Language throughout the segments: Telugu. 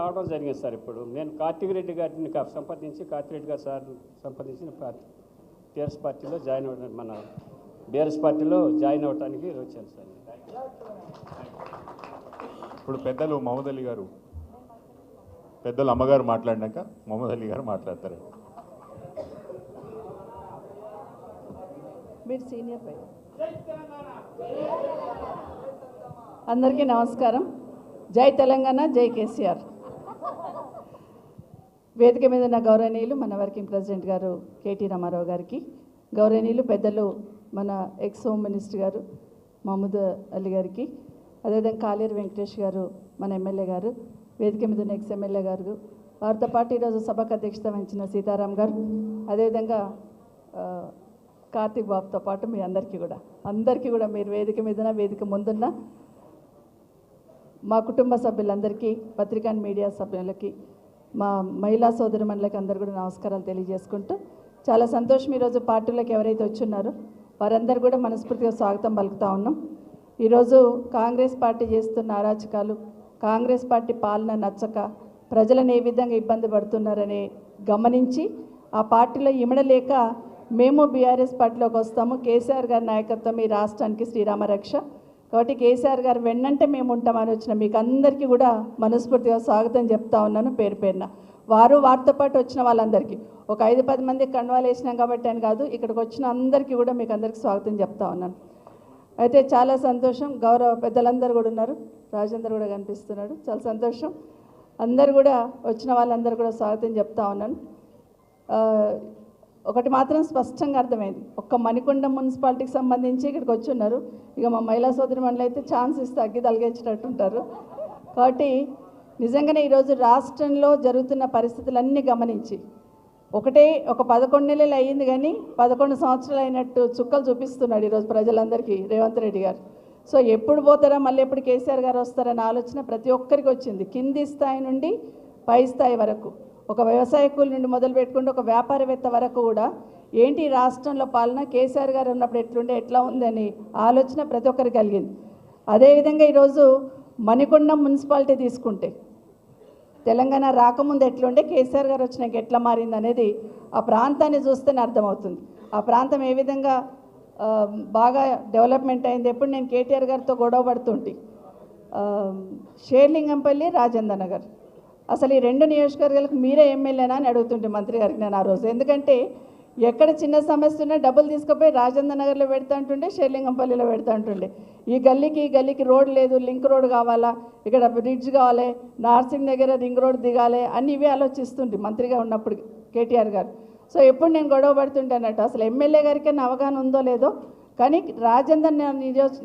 రావడం జరిగింది సార్. ఇప్పుడు నేను కార్తీక్ రెడ్డి గారిని సంప్రదించి కార్తీక్ రెడ్డి గారు సార్ సంప్రదించిన టీఆర్ఎస్ పార్టీలో జాయిన్ అవ్వడానికి మన బీఆర్ఎస్ పార్టీలో జాయిన్ అవ్వడానికి వచ్చాను సార్. ఇప్పుడు పెద్దలు మహమ్మద్ అలీ గారు, పెద్దలు అమ్మగారు మాట్లాడినాక మహమ్మద్ అలీ గారు మాట్లాడతారు. మీరు సీనియర్ పై అందరికీ నమస్కారం. జై తెలంగాణ, జై కేసీఆర్. వేదిక మీద ఉన్న గౌరవనీయులు మన వర్కింగ్ ప్రెసిడెంట్ గారు కేటీ రామారావు గారికి, గౌరవనీయులు పెద్దలు మన ఎక్స్ హోమ్ మినిస్టర్ గారు మహమ్మద్ అలీ గారికి, అదేవిధంగా కాలేరు వెంకటేష్ గారు మన ఎమ్మెల్యే గారు, వేదిక మీద ఉన్న ఎక్స్ ఎమ్మెల్యే గారు, వారితో పాటు ఈరోజు సభకు అధ్యక్షత వహించిన సీతారాం గారు, అదేవిధంగా కార్తీక్ బాబుతో పాటు మీ అందరికీ కూడా మీరు వేదిక మీదన వేదిక ముందున్న మా కుటుంబ సభ్యులందరికీ, పత్రికా మీడియా సభ్యులకి, మా మహిళా సోదరిమణులకి అందరూ కూడా నమస్కారాలు తెలియజేసుకుంటూ, చాలా సంతోషం ఈరోజు పార్టీలోకి ఎవరైతే వచ్చున్నారో వారందరూ కూడా మనస్ఫూర్తిగా స్వాగతం పలుకుతూ ఉన్నాం. ఈరోజు కాంగ్రెస్ పార్టీ చేస్తున్న అరాచకాలు, కాంగ్రెస్ పార్టీ పాలన నచ్చక ప్రజలను ఏ విధంగా ఇబ్బంది పడుతున్నారని గమనించి ఆ పార్టీలో ఇమడలేక మేము బీఆర్ఎస్ పార్టీలోకి వస్తాము. కేసీఆర్ గారి నాయకత్వం ఈ రాష్ట్రానికి శ్రీరామ రక్ష, కాబట్టి కేసీఆర్ గారు వెన్నంటే మేము ఉంటామని వచ్చిన మీకు అందరికీ కూడా మనస్ఫూర్తిగా స్వాగతం చెప్తా ఉన్నాను పేరు పేరున. వారితో పాటు వచ్చిన వాళ్ళందరికీ ఒక 5-10 మంది కండువాలు వేసినాం కాబట్టి అని కాదు, ఇక్కడికి వచ్చిన అందరికీ కూడా మీకు అందరికీ స్వాగతం చెప్తా ఉన్నాను. అయితే చాలా సంతోషం, గౌరవ పెద్దలందరూ కూడా ఉన్నారు, రాజేందర్ కూడా కనిపిస్తున్నాడు, చాలా సంతోషం. అందరు కూడా వచ్చిన వాళ్ళందరూ కూడా స్వాగతం చెప్తా ఉన్నాను. ఒకటి మాత్రం స్పష్టంగా అర్థమైంది, ఒక్క మణికొండ మున్సిపాలిటీకి సంబంధించి ఇక్కడికి వచ్చి ఉన్నారు. ఇక మా మహిళా సోదరి మండలి అయితే ఛాన్స్ ఇస్తే అగ్గి తలిగేసినట్టుంటారు. కాబట్టి నిజంగానే ఈరోజు రాష్ట్రంలో జరుగుతున్న పరిస్థితులన్నీ గమనించి ఒక 11 నెలలు అయ్యింది కానీ 11 సంవత్సరాలు అయినట్టు చుక్కలు చూపిస్తున్నాడు ఈరోజు ప్రజలందరికీ రేవంత్ రెడ్డి గారు. సో ఎప్పుడు పోతారా, మళ్ళీ ఎప్పుడు కేసీఆర్ గారు వస్తారన్న ఆలోచన ప్రతి ఒక్కరికి వచ్చింది, కింది స్థాయి నుండి పై స్థాయి వరకు. ఒక వ్యవసాయ కూలి నుండి మొదలు పెట్టుకుంటే ఒక వ్యాపారవేత్త వరకు కూడా ఏంటి రాష్ట్రంలో పాలన, కేసీఆర్ గారు ఉన్నప్పుడు ఎట్లుండే ఎట్లా ఉందని ఆలోచన ప్రతి ఒక్కరికి కలిగింది. అదేవిధంగా ఈరోజు మణికొండ మున్సిపాలిటీ తీసుకుంటే తెలంగాణ రాకముందు ఎట్లుండే, కేసీఆర్ గారు వచ్చినాక ఎట్లా మారింది అనేది ఆ ప్రాంతాన్ని చూస్తేనే అర్థమవుతుంది. ఆ ప్రాంతం ఏ విధంగా బాగా డెవలప్మెంట్ అయింది. ఎప్పుడు నేను కేటీఆర్ గారితో గొడవ పడుతుంటే షేర్లింగంపల్లి, రాజేంద్ర నగర్, అసలు ఈ 2 నియోజకవర్గాలకు మీరే ఎమ్మెల్యేనా అని అడుగుతుంటే మంత్రి గారికి నేను ఆ రోజు. ఎందుకంటే ఎక్కడ చిన్న సమస్య ఉన్నా డబ్బులు తీసుకుపోయి రాజేంద్ర నగర్లో పెడతా అంటుండే, షేర్లింగంపల్లిలో పెడతా అంటుండే. ఈ గల్లీకి రోడ్ లేదు, లింక్ రోడ్ కావాలా, ఇక్కడ బ్రిడ్జ్ కావాలి, నార్సింగ్ దగ్గర రింగ్ రోడ్ దిగాలి అని ఇవే ఆలోచిస్తుంటే మంత్రిగా ఉన్నప్పుడు కేటీఆర్ గారు. సో ఎప్పుడు నేను గొడవ పడుతుంటే అన్నట్టు అసలు ఎమ్మెల్యే గారికి అవగాహన ఉందో లేదో కానీ రాజేంద్ర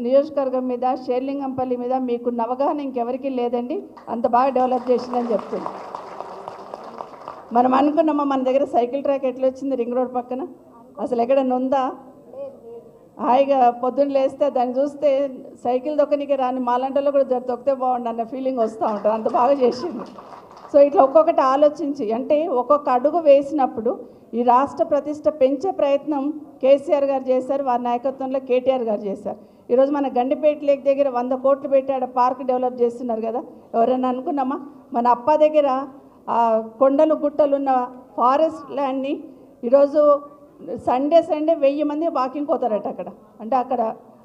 నియోజకవర్గం మీద, షేర్లింగంపల్లి మీద మీకున్న అవగాహన ఇంకెవరికి లేదండి, అంత బాగా డెవలప్ చేసిందని చెప్తుంది. మనం అనుకున్నామా మన దగ్గర సైకిల్ ట్రాక్ ఎట్లా వచ్చింది రింగ్ రోడ్ పక్కన, అసలు ఎక్కడన్నా ఉందా? హాయిగా పొద్దున్న లేస్తే దాన్ని చూస్తే సైకిల్ దొక్కనికి రాని మాలంటలో కూడా తొక్కితే బాగుండు అన్న ఫీలింగ్ వస్తూ ఉంటుంది, అంత బాగా చేసింది. సో ఇట్లా ఒక్కొక్కటి ఆలోచించి అంటే ఒక్కొక్క అడుగు వేసినప్పుడు ఈ రాష్ట్ర ప్రతిష్ట పెంచే ప్రయత్నం కేసీఆర్ గారు చేశారు, వారి నాయకత్వంలో కేటీఆర్ గారు చేశారు. ఈరోజు మన గండిపేట లేక్ దగ్గర 100 కోట్లు పెట్టి ఆడ పార్క్ డెవలప్ చేస్తున్నారు కదా, ఎవరైనా అనుకున్నామా? మన అప్ప దగ్గర ఆ కొండలు గుట్టలు ఉన్న ఫారెస్ట్ ల్యాండ్ని ఈరోజు సండే 1000 మంది వాకింగ్ పోతారట అక్కడ.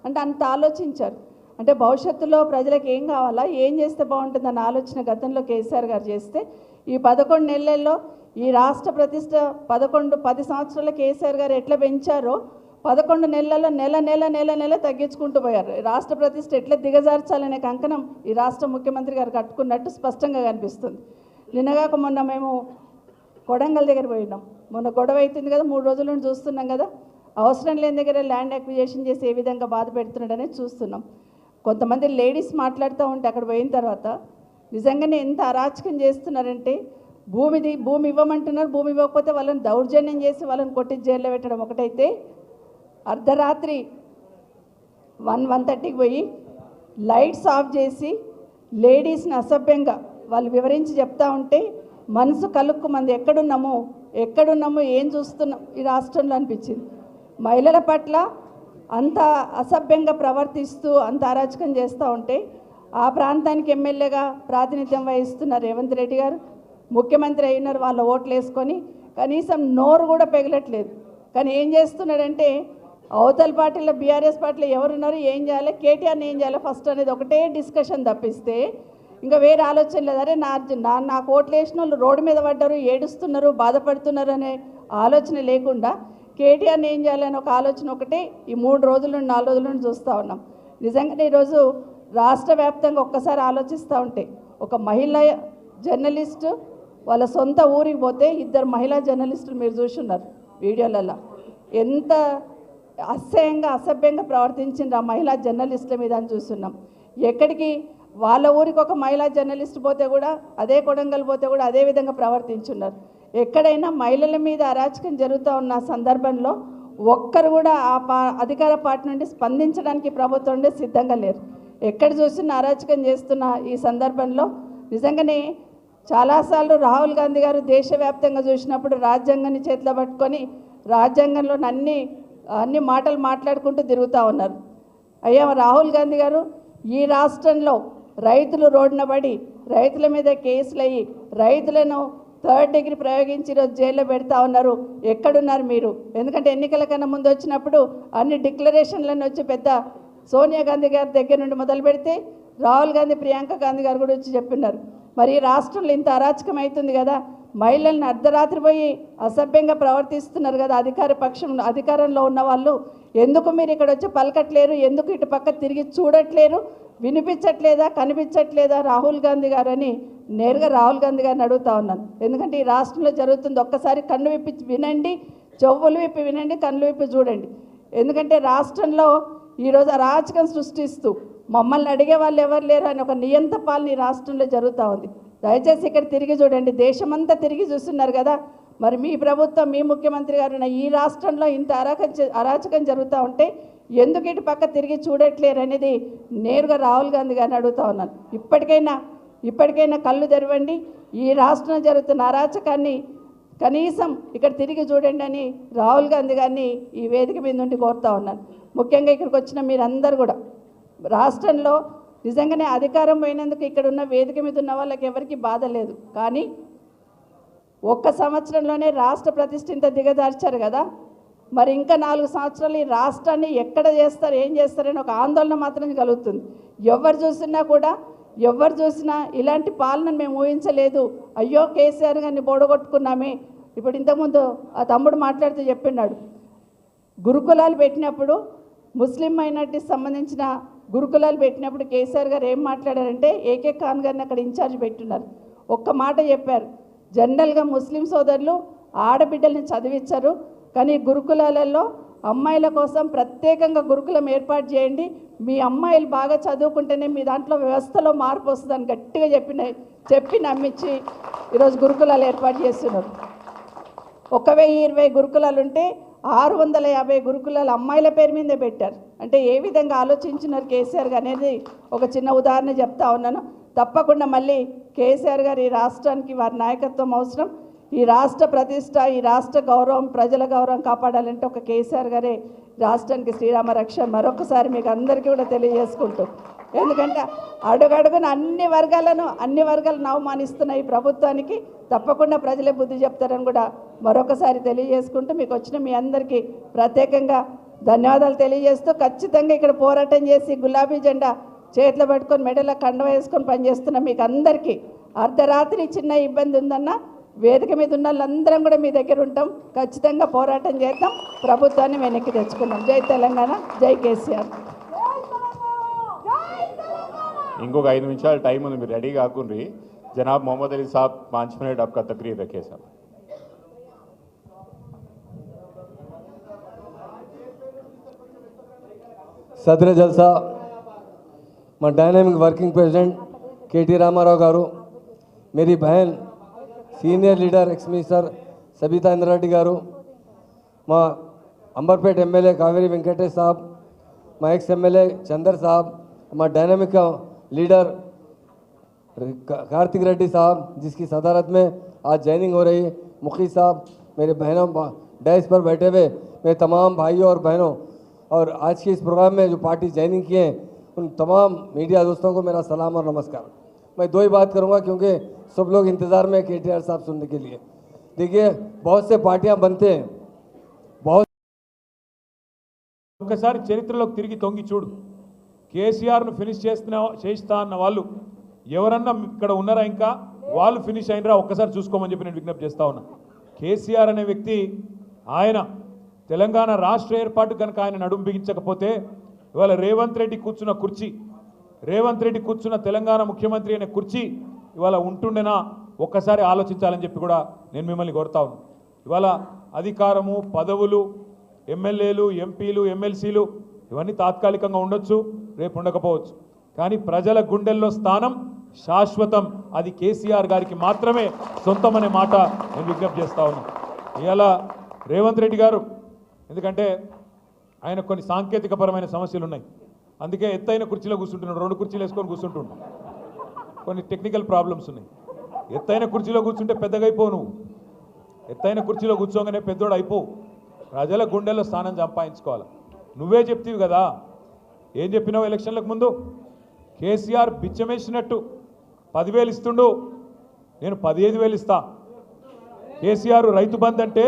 అంటే అంత ఆలోచించారు. అంటే భవిష్యత్తులో ప్రజలకు ఏం కావాలా, ఏం చేస్తే బాగుంటుందన్న ఆలోచన గతంలో కేసీఆర్ గారు చేస్తే ఈ 11 నెలల్లో ఈ రాష్ట్ర ప్రతిష్ట 10 సంవత్సరాల కేసీఆర్ గారు ఎట్లా పెంచారో 11 నెలల్లో నెల తగ్గించుకుంటూ పోయారు. రాష్ట్ర ప్రతిష్ట ఎట్లా దిగజార్చాలనే కంకణం ఈ రాష్ట్ర ముఖ్యమంత్రి గారు కట్టుకున్నట్టు స్పష్టంగా కనిపిస్తుంది. నిన్నగాక మొన్న మేము కొడంగల్ దగ్గర పోయినాం, మొన్న గొడవ అవుతుంది కదా, 3 రోజుల నుండి చూస్తున్నాం కదా, అవసరం లేని దగ్గర ల్యాండ్ అక్విజిషన్ చేసి ఏ విధంగా బాధ పెడుతున్నాడనేది చూస్తున్నాం. కొంతమంది లేడీస్ మాట్లాడుతూ ఉంటే అక్కడ పోయిన తర్వాత నిజంగానే ఎంత అరాచకం చేస్తున్నారంటే భూమి ఇవ్వమంటున్నారు, భూమి ఇవ్వకపోతే వాళ్ళని దౌర్జన్యం చేసి వాళ్ళని కొట్టి జైల్లో పెట్టడం ఒకటైతే, అర్ధరాత్రి 1:30కి పోయి లైట్స్ ఆఫ్ చేసి లేడీస్ని అసభ్యంగా వాళ్ళు వివరించి చెప్తా ఉంటే మనసు కలుక్కుమంది, ఎక్కడున్నాము ఏం చూస్తున్నాం ఈ రాష్ట్రంలో అనిపించింది. మహిళల పట్ల అంత అసభ్యంగా ప్రవర్తిస్తూ అంత అరాచకం చేస్తూ ఉంటే ఆ ప్రాంతానికి ఎమ్మెల్యేగా ప్రాతినిధ్యం వహిస్తున్న రేవంత్ రెడ్డి గారు ముఖ్యమంత్రి అయినారు, వాళ్ళ ఓట్లు వేసుకొని కనీసం నోరు కూడా పెగలట్లేదు. కానీ ఏం చేస్తున్నాడంటే అవతల పార్టీలో బీఆర్ఎస్ పార్టీలో ఎవరున్నారు, ఏం చేయాలి, కేటీఆర్ని ఏం చేయాలి ఫస్ట్ అనేది ఒకటే డిస్కషన్ తప్పిస్తే ఇంకా వేరే ఆలోచన లేదు. అరే నాకు ఓట్లు వేసిన వాళ్ళు రోడ్డు మీద పడ్డారు, ఏడుస్తున్నారు, బాధపడుతున్నారు అనే ఆలోచన లేకుండా కేటీఆర్ని ఏం చేయాలని ఒక ఆలోచన ఒకటే ఈ 3 రోజుల నుండి 4 రోజుల నుండి చూస్తూ ఉన్నాం. నిజంగానే ఈరోజు రాష్ట్ర వ్యాప్తంగా ఒక్కసారి ఆలోచిస్తూ ఉంటే ఒక మహిళా జర్నలిస్టు వాళ్ళ సొంత ఊరికి పోతే 2 మహిళా జర్నలిస్టులు మీరు చూస్తున్నారు వీడియోలలో ఎంత అసభ్యంగా ప్రవర్తించిండ్రు ఆ మహిళా జర్నలిస్టుల మీద అని చూస్తున్నాం. ఎక్కడికి వాళ్ళ ఊరికి ఒక మహిళా జర్నలిస్ట్ పోతే కూడా అదే కొడంగల్ పోతే కూడా అదే విధంగా ప్రవర్తించున్నారు. ఎక్కడైనా మహిళల మీద అరాచకం జరుగుతూ ఉన్న సందర్భంలో ఒక్కరు కూడా అధికార పార్టీ నుండి స్పందించడానికి ప్రభుత్వం నుండి సిద్ధంగా లేరు. ఎక్కడ చూసినా అరాచకం చేస్తున్న ఈ సందర్భంలో నిజంగానే చాలాసార్లు రాహుల్ గాంధీ గారు దేశవ్యాప్తంగా చూసినప్పుడు రాజ్యాంగాన్ని చేతిలో పట్టుకొని రాజ్యాంగంలో అన్ని మాటలు మాట్లాడుకుంటూ తిరుగుతూ ఉన్నారు. అయ్యా రాహుల్ గాంధీ గారు ఈ రాష్ట్రంలో రైతులు రోడ్డున పడి రైతుల మీద కేసులు అయ్యి రైతులను 3rd డిగ్రీ ప్రయోగించి ఈరోజు జైల్లో పెడతా ఉన్నారు. ఎక్కడున్నారు మీరు? ఎందుకంటే ఎన్నికల కన్నా ముందు వచ్చినప్పుడు అన్ని డిక్లరేషన్లను వచ్చి పెద్ద సోనియా గాంధీ గారి దగ్గర నుండి మొదలు పెడితే రాహుల్ గాంధీ ప్రియాంక గాంధీ గారు కూడా వచ్చి చెప్పినారు. మరి ఈ రాష్ట్రంలో ఇంత అరాచకం అవుతుంది కదా, మహిళల్ని అర్ధరాత్రి పోయి అసభ్యంగా ప్రవర్తిస్తున్నారు కదా అధికారంలో ఉన్న వాళ్ళు, ఎందుకు మీరు ఇక్కడ వచ్చి పలకట్లేరు, ఎందుకు ఇటు పక్క తిరిగి చూడట్లేరు, వినిపించట్లేదా, కనిపించట్లేదా రాహుల్ గాంధీ గారు అని నేరుగా రాహుల్ గాంధీ గారిని అడుగుతా ఉన్నాను. ఎందుకంటే ఈ రాష్ట్రంలో జరుగుతుంది ఒక్కసారి కన్ను విప్పి వినండి, చెవులు విప్పి వినండి, కన్ను విప్పి చూడండి. ఎందుకంటే రాష్ట్రంలో ఈరోజు అరాచకం సృష్టిస్తూ మమ్మల్ని అడిగే వాళ్ళు ఎవరు లేరు అని ఒక నియంత పాలన ఈ రాష్ట్రంలో జరుగుతూ ఉంది. దయచేసి ఇక్కడ తిరిగి చూడండి, దేశమంతా తిరిగి చూస్తున్నారు కదా. మరి మీ ప్రభుత్వం మీ ముఖ్యమంత్రి గారు ఈ రాష్ట్రంలో ఇంత అరాచకం జరుగుతూ ఉంటే ఎందుకు ఇటు పక్క తిరిగి చూడట్లేరు అనేది నేరుగా రాహుల్ గాంధీ గారిని అడుగుతా ఉన్నాను. ఇప్పటికైనా కళ్ళు తెరవండి, ఈ రాష్ట్రంలో జరుగుతున్న అరాచకాన్ని కనీసం ఇక్కడ తిరిగి చూడండి అని రాహుల్ గాంధీ గారిని ఈ వేదిక మీద నుండి కోరుతా ఉన్నాను. ముఖ్యంగా ఇక్కడికి వచ్చిన మీరందరూ కూడా రాష్ట్రంలో నిజంగానే అధికారం పోయినందుకు ఇక్కడ ఉన్న వేదిక మీద ఉన్న వాళ్ళకి ఎవరికి బాధ లేదు. కానీ 1 సంవత్సరంలోనే రాష్ట్ర ప్రతిష్ఠ ఇంత దిగజార్చారు కదా, మరి ఇంకా 4 సంవత్సరాలు ఈ రాష్ట్రాన్ని ఎక్కడ చేస్తారు, ఏం చేస్తారని ఒక ఆందోళన మాత్రం కలుగుతుంది. ఎవరు చూసినా ఇలాంటి పాలన మేము ఊహించలేదు, అయ్యో కేసీఆర్ గారిని బోడగొట్టుకున్నామే. ఇప్పుడు ఇంతకుముందు ఆ తమ్ముడు మాట్లాడుతూ చెప్పినాడు, గురుకులాలు పెట్టినప్పుడు ముస్లిం మైనార్టీకి సంబంధించిన గురుకులాలు పెట్టినప్పుడు కేసీఆర్ గారు ఏం మాట్లాడారంటే ఏకే ఖాన్ గారిని అక్కడ ఇన్ఛార్జ్ పెట్టున్నారు. ఒక్క మాట చెప్పారు, జనరల్గా ముస్లిం సోదరులు ఆడబిడ్డల్ని చదివించరు, కానీ గురుకులాలలో అమ్మాయిల కోసం ప్రత్యేకంగా గురుకులం ఏర్పాటు చేయండి, మీ అమ్మాయిలు బాగా చదువుకుంటేనే మీ దాంట్లో వ్యవస్థలో మార్పు వస్తుందని గట్టిగా చెప్పి నమ్మించి ఈరోజు గురుకులాలు ఏర్పాటు చేస్తున్నారు. 1020 గురుకులాలు ఉంటే 650 గురుకులాలు అమ్మాయిల పేరు మీదే పెట్టారు. అంటే ఏ విధంగా ఆలోచించినారు కేసీఆర్ గారు అనేది ఒక చిన్న ఉదాహరణ చెప్తా ఉన్నాను. తప్పకుండా మళ్ళీ కేసీఆర్ గారు ఈ రాష్ట్రానికి వారి నాయకత్వం అవసరం. ఈ రాష్ట్ర ప్రతిష్ట, ఈ రాష్ట్ర గౌరవం, ప్రజల గౌరవం కాపాడాలంటే ఒక కేసీఆర్ గారే రాష్ట్రానికి శ్రీరామ రక్ష. మరొకసారి మీకు అందరికీ కూడా తెలియజేసుకుంటూ, ఎందుకంటే అడుగడుగున అన్ని వర్గాలను అవమానిస్తున్న ఈ ప్రభుత్వానికి తప్పకుండా ప్రజలే బుద్ధి చెప్తారని కూడా మరొకసారి తెలియజేసుకుంటూ మీకు వచ్చిన మీ అందరికీ ప్రత్యేకంగా ధన్యవాదాలు తెలియజేస్తూ, ఖచ్చితంగా ఇక్కడ పోరాటం చేసి గులాబీ జెండా చేతిలో పట్టుకొని మెడలో కండ వేసుకొని పనిచేస్తున్న మీకు అందరికీ అర్ధరాత్రి చిన్న ఇబ్బంది ఉందన్న వేదిక మీద ఉన్న వాళ్ళందరం కూడా మీ దగ్గర ఉంటాం, ఖచ్చితంగా పోరాటం చేద్దాం, ప్రభుత్వాన్ని వెనక్కి తెచ్చుకుందాం. జై తెలంగాణ, జై కేసీఆర్. ఇంకొక 5 నిమిషాలు టైం ఉంది, మీరు రెడీ కాకుండ్రి. जनाब मोहम्मद अली साहब 5 मिनट आपका तकरीर रखिए साहब. सदर जलसा मैं dynamic working president KT Rama Rao गारू, मेरी बहन senior leader ex minister Sabitha Indra Reddy गारू, माँ अंबरपेट एमएलए कावेरी वेंकटेश साहब, माँ एक्स एमएलए चंदर साहब, माँ डायनामिक लीडर कार्तिक रेड्डी साहब जिसकी सदारत में आज जॉइनिंग हो रही है, मुखी साहब, मेरे बहनों डैश पर बैठे हुए मेरे तमाम भाइयों और बहनों, और आज के इस प्रोग्राम में जो पार्टी जॉइनिंग किए हैं उन तमाम मीडिया दोस्तों को मेरा सलाम और नमस्कार। मैं दो ही बात करूंगा क्योंकि सब लोग इंतज़ार में KTR साहब सुनने के लिए। देखिए, बहुत से पार्टियां बनते हैं, बहुत ఒక్కసారి చరిత్రలోకి తిరిగి తొంగి చూడు. కేసీఆర్ను ఫినిష్ చేస్తా అన్న వాళ్ళు ఎవరన్నా ఇక్కడ ఉన్నారా? ఇంకా వాళ్ళు ఫినిష్ అయినరా? ఒక్కసారి చూసుకోమని చెప్పి నేను విజ్ఞప్తి చేస్తా ఉన్నా. కేసీఆర్ అనే వ్యక్తి ఆయన తెలంగాణ రాష్ట్ర ఏర్పాటు కనుక ఆయన నడుము బిగించకపోతే ఇవాళ రేవంత్ రెడ్డి కూర్చున్న కుర్చీ, రేవంత్ రెడ్డి కూర్చున్న తెలంగాణ ముఖ్యమంత్రి అనే కుర్చీ ఇవాళ ఉంటుండేనా? ఒక్కసారి ఆలోచించాలని చెప్పి కూడా నేను మిమ్మల్ని కోరుతా ఉన్నాను. ఇవాళ అధికారము, పదవులు, ఎమ్మెల్యేలు, ఎంపీలు, ఎమ్మెల్సీలు ఇవన్నీ తాత్కాలికంగా ఉండొచ్చు, రేపు ఉండకపోవచ్చు. కానీ ప్రజల గుండెల్లో స్థానం శాశ్వతం. అది కేసీఆర్ గారికి మాత్రమే సొంతం అనే మాట నేను విజ్ఞప్తి చేస్తా ఉన్నాను. ఇవాళ రేవంత్ రెడ్డి గారు, ఎందుకంటే ఆయన కొన్ని సాంకేతికపరమైన సమస్యలు ఉన్నాయి, అందుకే ఎత్తైన కుర్చీలో కూర్చుంటున్నాడు. 2 కుర్చీలు వేసుకొని కూర్చుంటున్నాడు. కొన్ని టెక్నికల్ ప్రాబ్లమ్స్ ఉన్నాయి. ఎత్తైన కుర్చీలో కూర్చుంటే పెద్దగా అయిపోవు. నువ్వు ఎత్తైన కుర్చీలో కూర్చోగానే పెద్దోడు అయిపోవు. ప్రజల గుండెల్లో స్థానం సంపాదించుకోవాలి. నువ్వే చెప్తీవి కదా, ఏం చెప్పినావు ఎలక్షన్లకు ముందు? కేసీఆర్ బిచ్చమేసినట్టు 10,000 ఇస్తుండు, నేను 15,000 ఇస్తా. కేసీఆర్ రైతు బంధు అంటే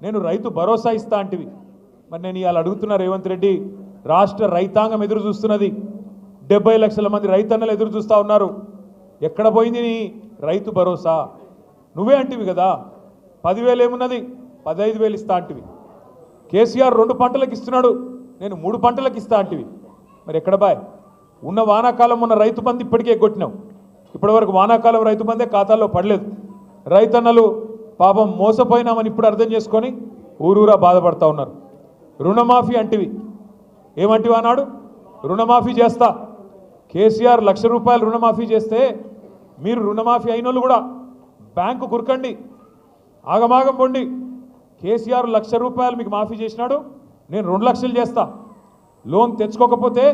నేను రైతు భరోసా ఇస్తా అంటివి. మరి నేను ఇవాళ అడుగుతున్నా రేవంత్ రెడ్డి, రాష్ట్ర రైతాంగం ఎదురు చూస్తున్నది, 70 లక్షల మంది రైతన్నలు ఎదురు చూస్తూ ఉన్నారు. ఎక్కడ పోయింది నీ రైతు భరోసా? నువ్వే అంటివి కదా 10,000 ఏమున్నది, 15,000 ఇస్తా అంటివి. కేసీఆర్ 2 పంటలకు ఇస్తున్నాడు, నేను 3 పంటలకు ఇస్తా అంటివి. మరి ఎక్కడ బాయ్? ఉన్న వానాకాలం ఉన్న రైతు బంధు ఇప్పటికే కొట్టినావు. ఇప్పటివరకు వానాకాలం రైతు బంధే ఖాతాల్లో పడలేదు. రైతన్నలు పాపం మోసపోయినామని ఇప్పుడు అర్థం చేసుకొని ఊరూరా బాధపడతా ఉన్నారు. రుణమాఫీ అంటివి, ఏమంటివి అన్నాడు? రుణమాఫీ చేస్తా. కేసీఆర్ ₹1,00,000 రుణమాఫీ చేస్తే మీరు రుణమాఫీ అయిన వాళ్ళు కూడా బ్యాంకు కురకండి, ఆగమాగం పొండి. కేసీఆర్ ₹1,00,000 మీకు మాఫీ చేసినాడు, నేను 2 లక్షలు చేస్తా. లోన్ తెచ్చుకోకపోతే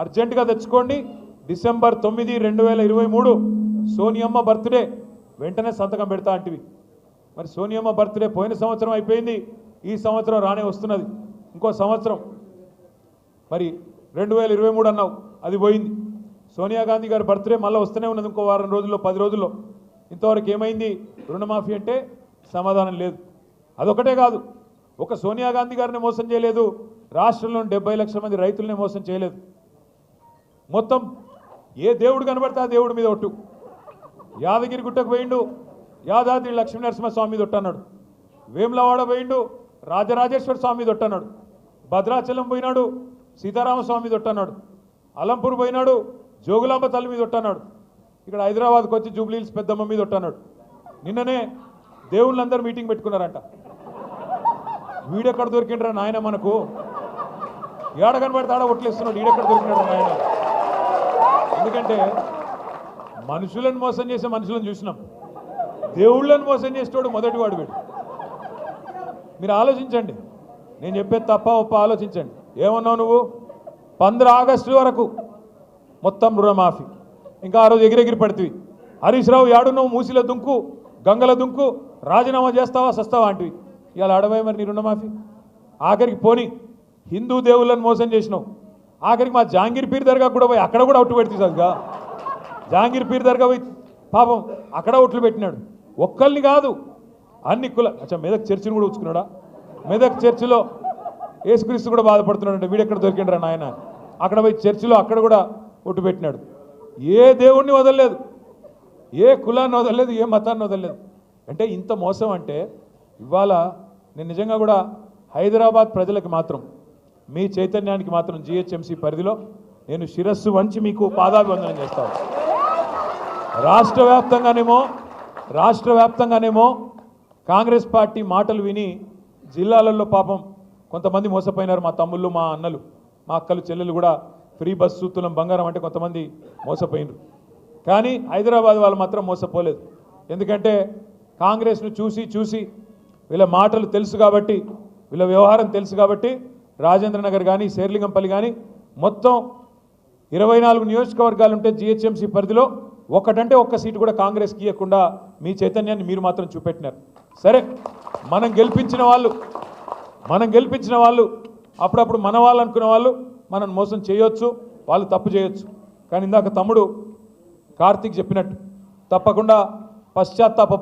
అర్జెంటుగా తెచ్చుకోండి. డిసెంబర్ 9, 2023 సోనియమ్మ బర్త్డే, వెంటనే సంతకం పెడతా అంటివి. మరి సోనియమ్మ బర్త్డే పోయిన సంవత్సరం అయిపోయింది, ఈ సంవత్సరం రానే వస్తున్నది, ఇంకో సంవత్సరం. మరి 2023 అన్నావు, అది పోయింది. సోనియా గాంధీ గారి బర్త్డే మళ్ళీ వస్తూనే ఉన్నది, ఇంకో వారం రోజుల్లో 10 రోజుల్లో. ఇంతవరకు ఏమైంది? రుణమాఫీ అంటే సమాధానం లేదు. అదొకటే కాదు, ఒక సోనియా గాంధీ గారిని మోసం చేయలేదు, రాష్ట్రంలోని 70 లక్షల మంది రైతులనే మోసం చేయలేదు. మొత్తం ఏ దేవుడు కనబడితే ఆ దేవుడి మీద ఒట్టు. యాదగిరి గుట్టకు పోయిండు, యాదాద్రి లక్ష్మీనరసింహస్వామి మీద ఒట్టన్నాడు. వేములవాడ పోయిండు, రాజరాజేశ్వర స్వామి మీద ఒట్టన్నాడు. భద్రాచలం పోయినాడు, సీతారామస్వామి మీద ఒట్టన్నాడు. అలంపూర్ పోయినాడు, జోగులాంబ తల్లి మీద ఒట్టన్నాడు. ఇక్కడ హైదరాబాద్కి వచ్చి జూబ్లీహిల్స్ పెద్దమ్మ మీద ఒట్టన్నాడు. నిన్ననే దేవుళ్ళందరూ మీటింగ్ పెట్టుకున్నారంట. వీడెక్కడ దొరికిండ్రా నాయన మనకు? ఏడ కనబడితే ఆడ ఒట్లేస్తున్నాడు, వీడెక్కడ దొరికినాడు నాయన? ఎందుకంటే మనుషులను మోసం చేసే మనుషులను చూసినాం, దేవుళ్ళని మోసం చేసేవాడు మొదటివాడు వీడు. మీరు ఆలోచించండి, నేను చెప్పేది తప్ప ఒప్ప ఆలోచించండి. ఏమన్నావు నువ్వు? 15 ఆగస్టు వరకు మొత్తం రుణమాఫీ. ఇంకా ఆ రోజు ఎగిరెగిరి పడుతుంది. హరీష్ రావు యాడున్నావు? మూసిల దుంకు, గంగల దుంకు, రాజీనామా చేస్తావా సస్తావా అంటివి. ఇవాళ అడవై మరి నీ రుణమాఫీ. ఆఖరికి పోని హిందూ దేవుళ్ళని మోసం చేసినావు. ఆఖరికి మా జహాంగీర్ పీర్ దర్గా కూడా పోయి అక్కడ కూడా ఒట్టు పెడుతుంది సరిగా. జహాంగీర్ పీర్ దర్గా పోయి పాపం అక్కడ ఒట్లు పెట్టినాడు. ఒక్కరిని కాదు, అన్ని కుల. అచ్చా, మెదక్ చర్చిని కూడా ఉంచుకున్నాడా? మెదక్ చర్చిలో యేసుక్రీస్తు కూడా బాధపడుతున్నాడు. వీడెక్కడ దొరికిండ్రా నాయన? అక్కడ పోయి చర్చిలో అక్కడ కూడా ఒట్టు పెట్టినాడు. ఏ దేవుణ్ణి వదలలేదు, ఏ కులాన్ని వదలలేదు, ఏ మతాన్ని వదలలేదు. అంటే ఇంత మోసం అంటే ఇవాళ నేను నిజంగా కూడా హైదరాబాద్ ప్రజలకు మాత్రం, మీ చైతన్యానికి మాత్రం జిహెచ్ఎంసీ పరిధిలో నేను శిరస్సు వంచి మీకు పాదాభివందనం చేస్తాను. రాష్ట్ర వ్యాప్తంగానేమో కాంగ్రెస్ పార్టీ మాటలు విని జిల్లాలలో పాపం కొంతమంది మోసపోయినారు. మా తమ్ముళ్ళు, మా అన్నలు, మా అక్కలు, చెల్లెలు కూడా ఫ్రీ బస్సు, తులం బంగారం అంటే కొంతమంది మోసపోయినారు. కానీ హైదరాబాద్ వాళ్ళు మాత్రం మోసపోలేదు. ఎందుకంటే కాంగ్రెస్ను చూసి వీళ్ళ మాటలు తెలుసు కాబట్టి, వీళ్ళ వ్యవహారం తెలుసు కాబట్టి రాజేంద్రనగర్ కానీ, శేర్లింగంపల్లి కానీ మొత్తం 24 నియోజకవర్గాలు ఉంటే జిహెచ్ఎంసీ పరిధిలో ఒక్కటంటే ఒక్క సీటు కూడా కాంగ్రెస్కి ఇవ్వకుండా మీ చైతన్యాన్ని మీరు మాత్రం చూపెట్టినారు. సరే, మనం గెలిపించిన వాళ్ళు అప్పుడప్పుడు మన వాళ్ళు అనుకునే వాళ్ళు మనం మోసం చేయొచ్చు, వాళ్ళు తప్పు చేయొచ్చు. కానీ ఇందాక తమ్ముడు కార్తీక్ చెప్పినట్టు తప్పకుండా పశ్చాత్తాప